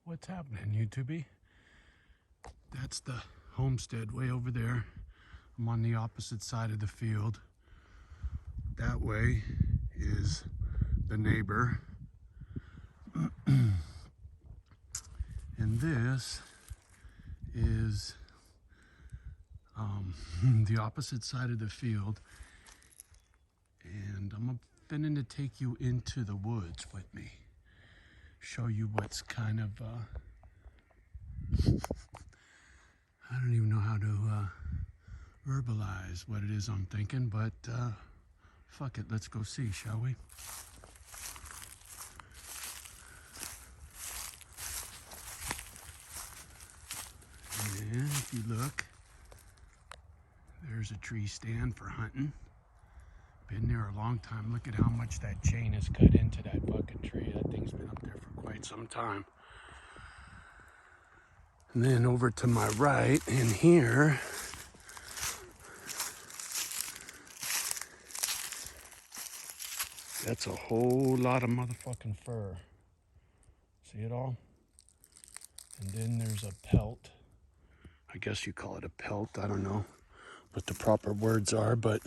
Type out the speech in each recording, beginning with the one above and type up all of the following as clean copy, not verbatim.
What's happening, YouTube? That's the homestead way over there. I'm on the opposite side of the field. That way is the neighbor. And this is the opposite side of the field. And I'm finna to take you into the woods with me. Show you what's kind of, I don't even know how to verbalize what it is I'm thinking, but fuck it, let's go see, shall we? And if you look, there's a tree stand for hunting. Been there a long time. Look at how much that chain is cut into that fucking tree. That thing's been up there for quite some time. And then over to my right in here, that's a whole lot of motherfucking fur. See it all? And then there's a pelt. I guess you call it a pelt. I don't know what the proper words are, but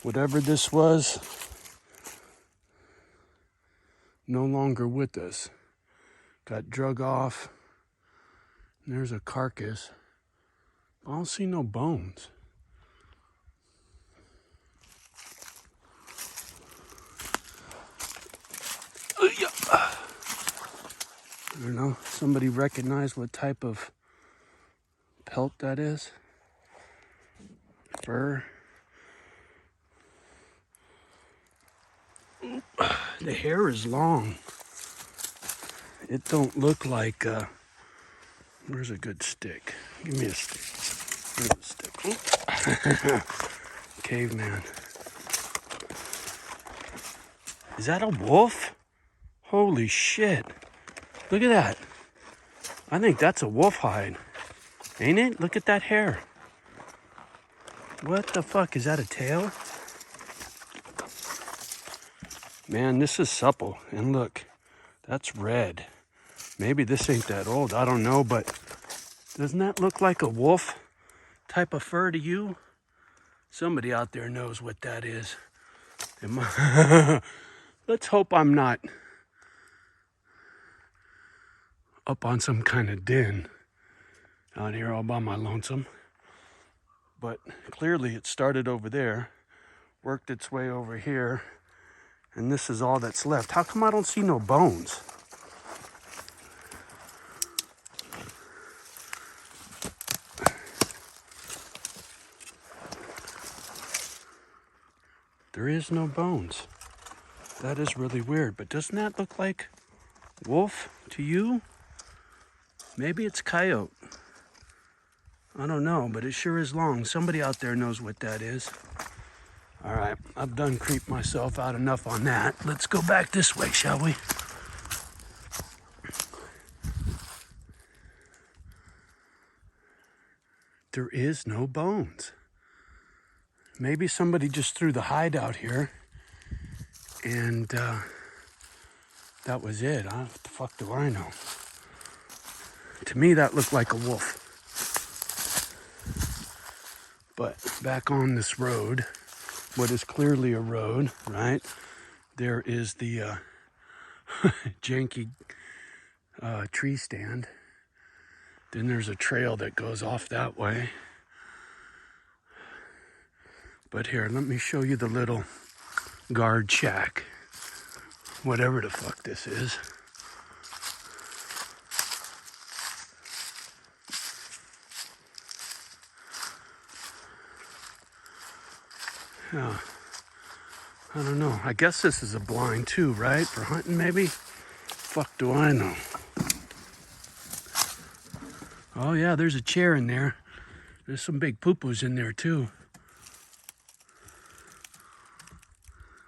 whatever this was, no longer with us. Got drug off. And there's a carcass. I don't see no bones. I don't know. Somebody recognize what type of pelt that is? Fur. The hair is long. It don't look like, where's a good stick? Give me a stick. Where's a stick? Caveman. Is that a wolf? Holy shit. Look at that. I think that's a wolf hide. Ain't it? Look at that hair. What the fuck? Is that a tail? Man, this is supple. And look, that's red. Maybe this ain't that old. I don't know, but doesn't that look like a wolf type of fur to you? Somebody out there knows what that is. Let's hope I'm not up on some kind of den out here all by my lonesome. But clearly it started over there, worked its way over here, and this is all that's left. How come I don't see no bones? There is no bones. That is really weird, but doesn't that look like wolf to you? Maybe it's coyote. I don't know, but it sure is long. Somebody out there knows what that is. All right, I've done creeped myself out enough on that. Let's go back this way, shall we? There is no bones. Maybe somebody just threw the hide out here and that was it. What the fuck do I know? To me, that looked like a wolf. But back on this road, what is clearly a road, right? There is the janky tree stand. Then there's a trail that goes off that way. But here, let me show you the little guard shack. Whatever the fuck this is. Yeah. I don't know. I guess this is a blind too, right? For hunting, maybe? Fuck do I know? Oh yeah, there's a chair in there. There's some big poo-poos in there too.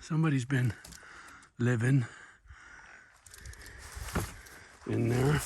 Somebody's been living in there.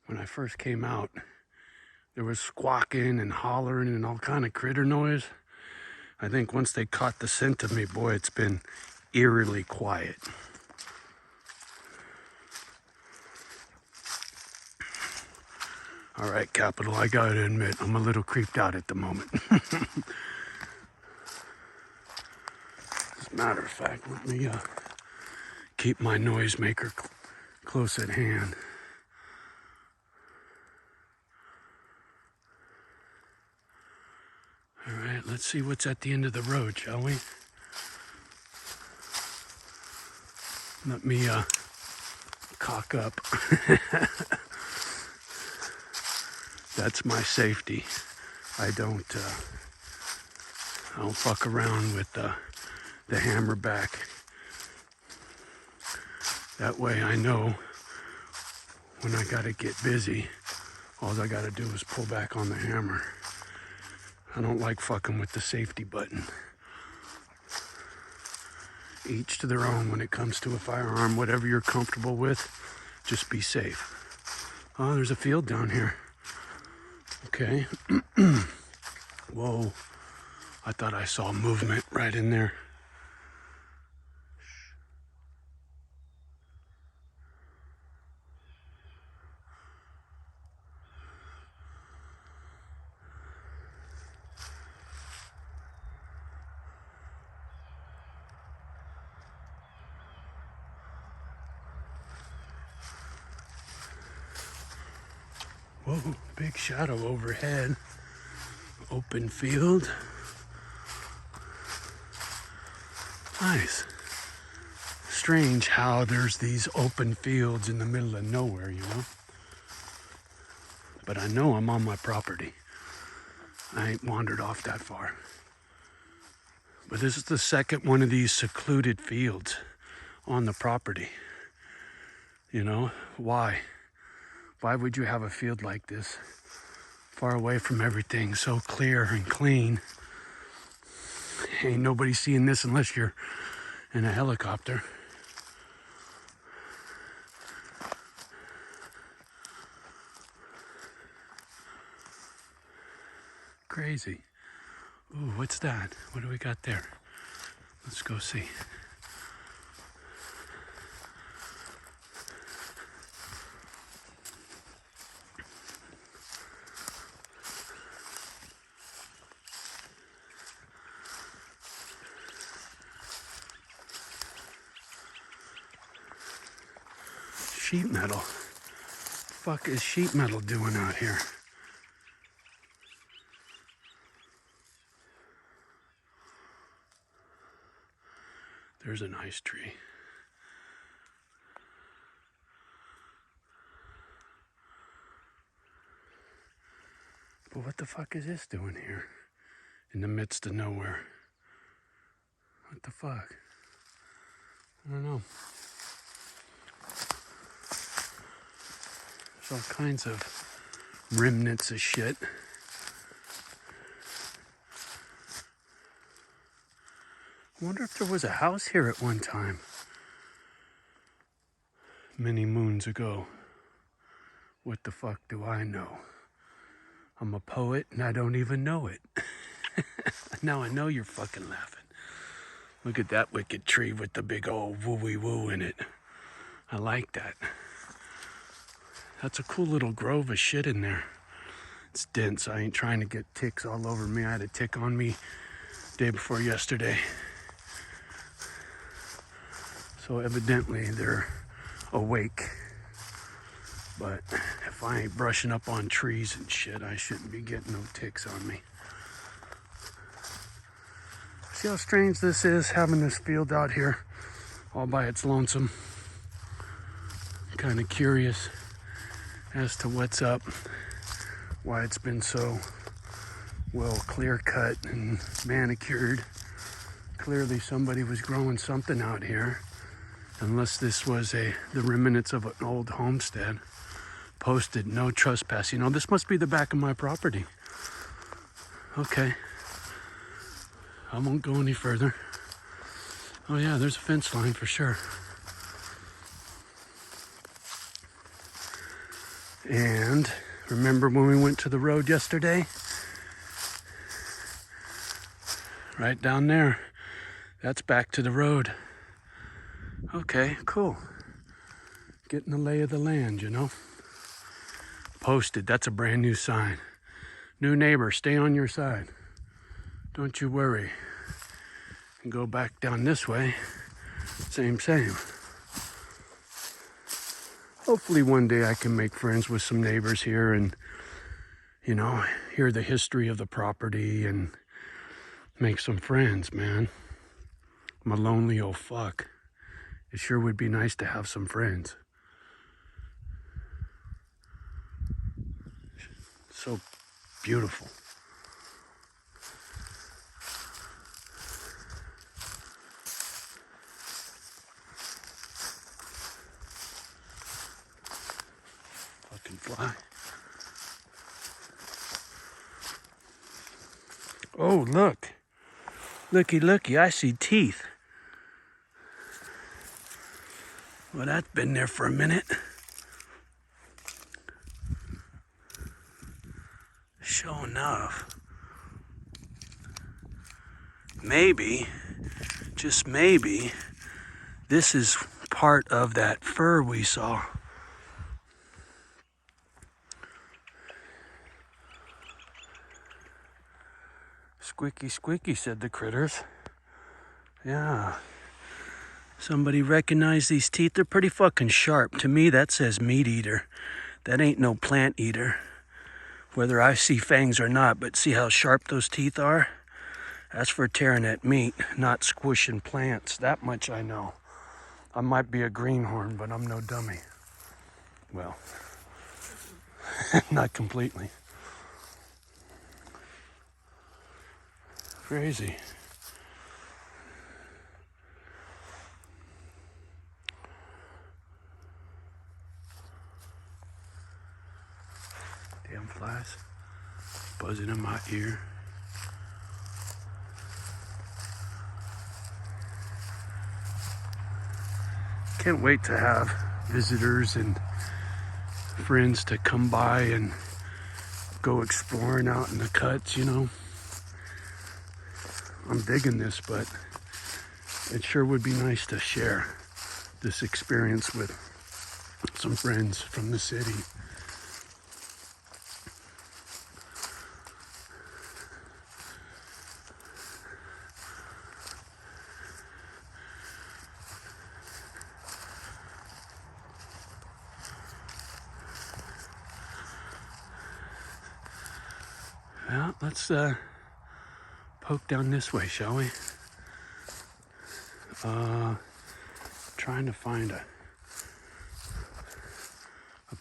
When I first came out, there was squawking and hollering and all kind of critter noise. I think once they caught the scent of me, boy, it's been eerily quiet. All right, Capital, I gotta admit, I'm a little creeped out at the moment. As a matter of fact, let me keep my noisemaker close at hand. All right, let's see what's at the end of the road, shall we? Let me cock up. That's my safety. I don't fuck around with the hammerback. That way I know when I gotta get busy, all I gotta do is pull back on the hammer. I don't like fucking with the safety button. Each to their own when it comes to a firearm. Whatever you're comfortable with, just be safe. Oh, there's a field down here. Okay. Whoa. I thought I saw movement right in there. Whoa, big shadow overhead. Open field. Nice. Strange how there's these open fields in the middle of nowhere, you know? But I know I'm on my property. I ain't wandered off that far. But this is the second one of these secluded fields on the property. You know, why? Why would you have a field like this far away from everything, so clear and clean? Ain't nobody seeing this unless you're in a helicopter. Crazy. Ooh, what's that? What do we got there? Let's go see. Sheet metal. Fuck is sheet metal doing out here? There's a nice tree. But what the fuck is this doing here? In the midst of nowhere. What the fuck? I don't know. There's all kinds of remnants of shit. I wonder if there was a house here at one time. Many moons ago. What the fuck do I know? I'm a poet and I don't even know it. Now I know you're fucking laughing. Look at that wicked tree with the big old wooey woo in it. I like that. That's a cool little grove of shit in there. It's dense. I ain't trying to get ticks all over me. I had a tick on me day before yesterday. So evidently they're awake. But if I ain't brushing up on trees and shit, I shouldn't be getting no ticks on me. See how strange this is, having this field out here all by its lonesome. I'm kind of curious as to what's up, why it's been so well clear cut and manicured. Clearly somebody was growing something out here, unless this was the remnants of an old homestead. Posted no trespassing. Oh, this must be the back of my property. Okay. I won't go any further. Oh yeah, there's a fence line for sure. And Remember when we went to the road yesterday? Right down there. That's back to the road. Okay, cool. Getting the lay of the land, you know? Posted, that's a brand new sign. New neighbor, stay on your side. Don't you worry. And go back down this way. Same. Hopefully one day I can make friends with some neighbors here and, you know, hear the history of the property and make some friends, man. I'm a lonely old fuck. It sure would be nice to have some friends. So beautiful. Fucking fly. Oh, look. Looky, I see teeth. Well, that's been there for a minute. Sure enough. Maybe, just maybe, this is part of that fur we saw. Squeaky, said the critters. Yeah. Somebody recognize these teeth? They're pretty fucking sharp. To me, that says meat eater. That ain't no plant eater. Whether I see fangs or not, but see how sharp those teeth are? That's for tearing at meat, not squishing plants. That much I know. I might be a greenhorn, but I'm no dummy. Well, not completely. Crazy. Damn flies buzzing in my ear. Can't wait to have visitors and friends to come by and go exploring out in the cuts, you know. I'm digging this, but it sure would be nice to share this experience with some friends from the city. Well, let's poke down this way, shall we? Trying to find a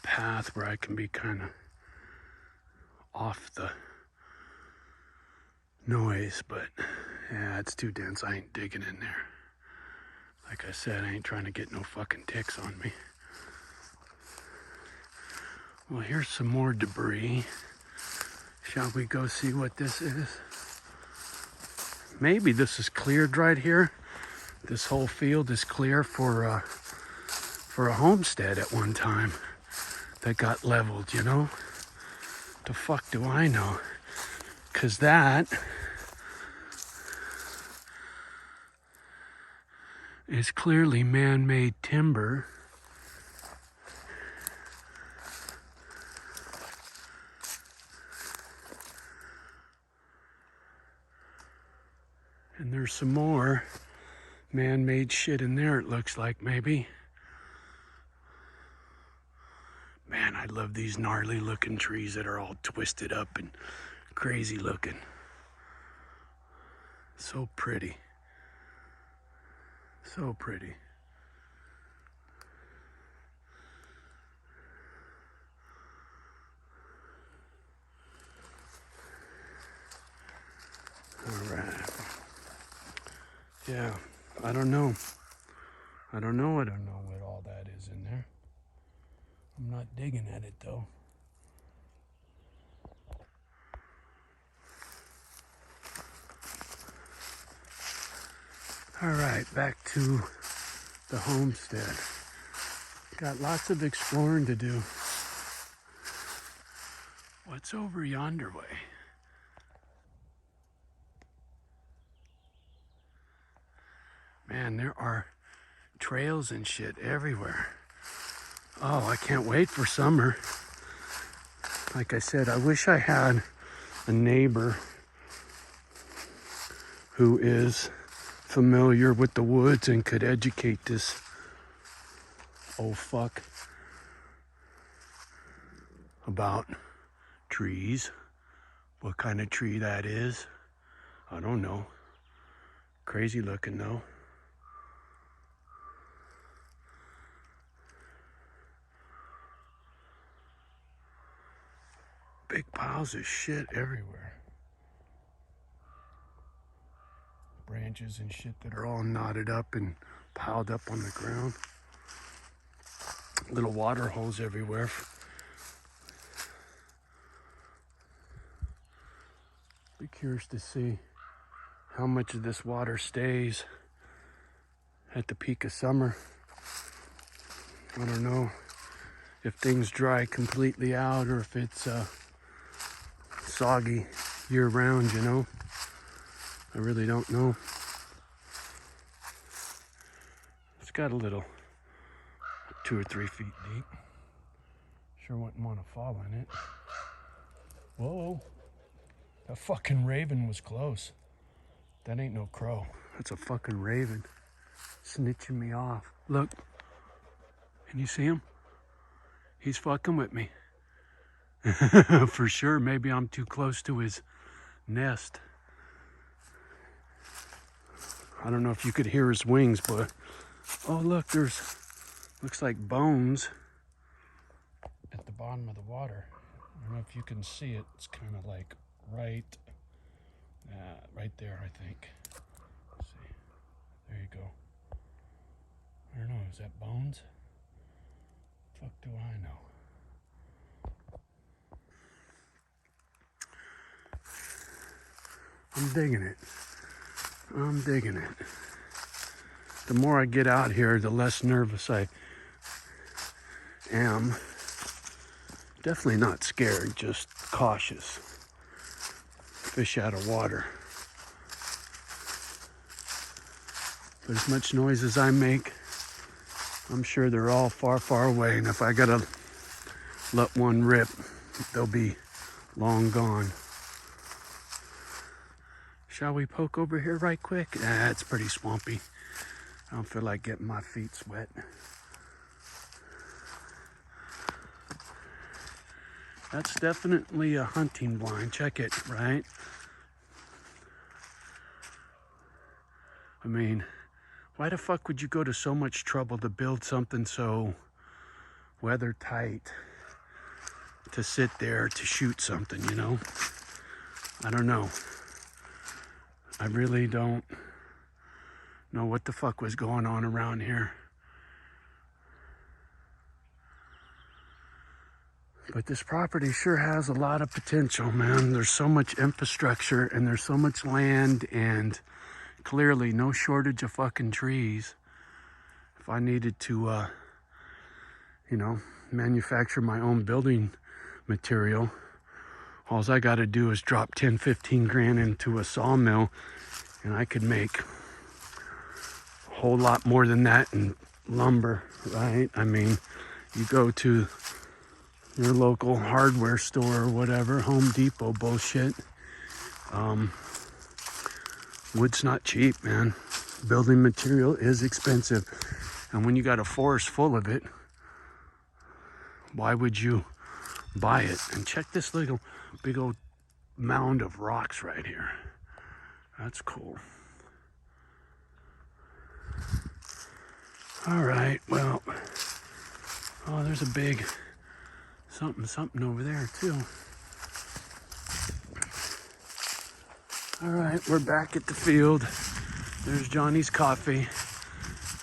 path where I can be kind of off the noise, but yeah, it's too dense. I ain't digging in there. Like I said, I ain't trying to get no fucking ticks on me. Well, here's some more debris. Shall we go see what this is? Maybe this is cleared right here. This whole field is clear for a homestead at one time that got leveled, you know? The fuck do I know? 'Cause that is clearly man-made timber. And there's some more man-made shit in there, it looks like, maybe. Man, I love these gnarly looking trees that are all twisted up and crazy looking. So pretty. So pretty. All right. Yeah, I don't know. I don't know what all that is in there. I'm not digging at it though. All right, back to the homestead. Got lots of exploring to do. What's over yonder way? Man, there are trails and shit everywhere. Oh, I can't wait for summer. Like I said, I wish I had a neighbor who is familiar with the woods and could educate this old fuck about trees. What kind of tree that is, I don't know. Crazy looking though. Big piles of shit everywhere. Branches and shit that are all knotted up and piled up on the ground. Little water holes everywhere. Be curious to see how much of this water stays at the peak of summer. I don't know if things dry completely out or if it's soggy year round, you know. I really don't know. It's got a little 2 or 3 feet deep. Sure wouldn't want to fall in it. Whoa. That fucking raven was close. That ain't no crow. That's a fucking raven. Snitching me off. Look. Can you see him? He's fucking with me. For sure. Maybe I'm too close to his nest. I don't know if you could hear his wings, but oh look, there's looks like bones at the bottom of the water. I don't know if you can see it. It's kind of like right there, I think. Let's see. There you go. I don't know. Is that bones? Fuck do I know? I'm digging it. I'm digging it. The more I get out here, the less nervous I am. Definitely not scared, just cautious. Fish out of water. But as much noise as I make, I'm sure they're all far, far away. And if I gotta let one rip, they'll be long gone. Shall we poke over here right quick? It's pretty swampy. I don't feel like getting my feet wet. That's definitely a hunting blind. Check it, right? I mean, why the fuck would you go to so much trouble to build something so weather tight to sit there to shoot something, you know? I don't know. I really don't know what the fuck was going on around here. But this property sure has a lot of potential, man. There's so much infrastructure and there's so much land and clearly no shortage of fucking trees. If I needed to, you know, manufacture my own building material, all I got to do is drop 10, 15 grand into a sawmill and I could make a whole lot more than that in lumber, right? I mean, you go to your local hardware store or whatever, Home Depot bullshit. Wood's not cheap, man. Building material is expensive. And when you got a forest full of it, why would you buy it? And check this little big old mound of rocks right here. That's cool. All right, well, oh, there's a big something over there too. All right, we're back at the field. There's Johnny's coffee.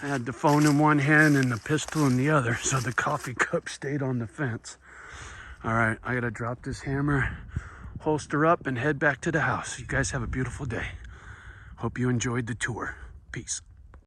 I had the phone in one hand and the pistol in the other, so the coffee cup stayed on the fence. All right, I gotta drop this hammer, holster up, and head back to the house. You guys have a beautiful day. Hope you enjoyed the tour. Peace.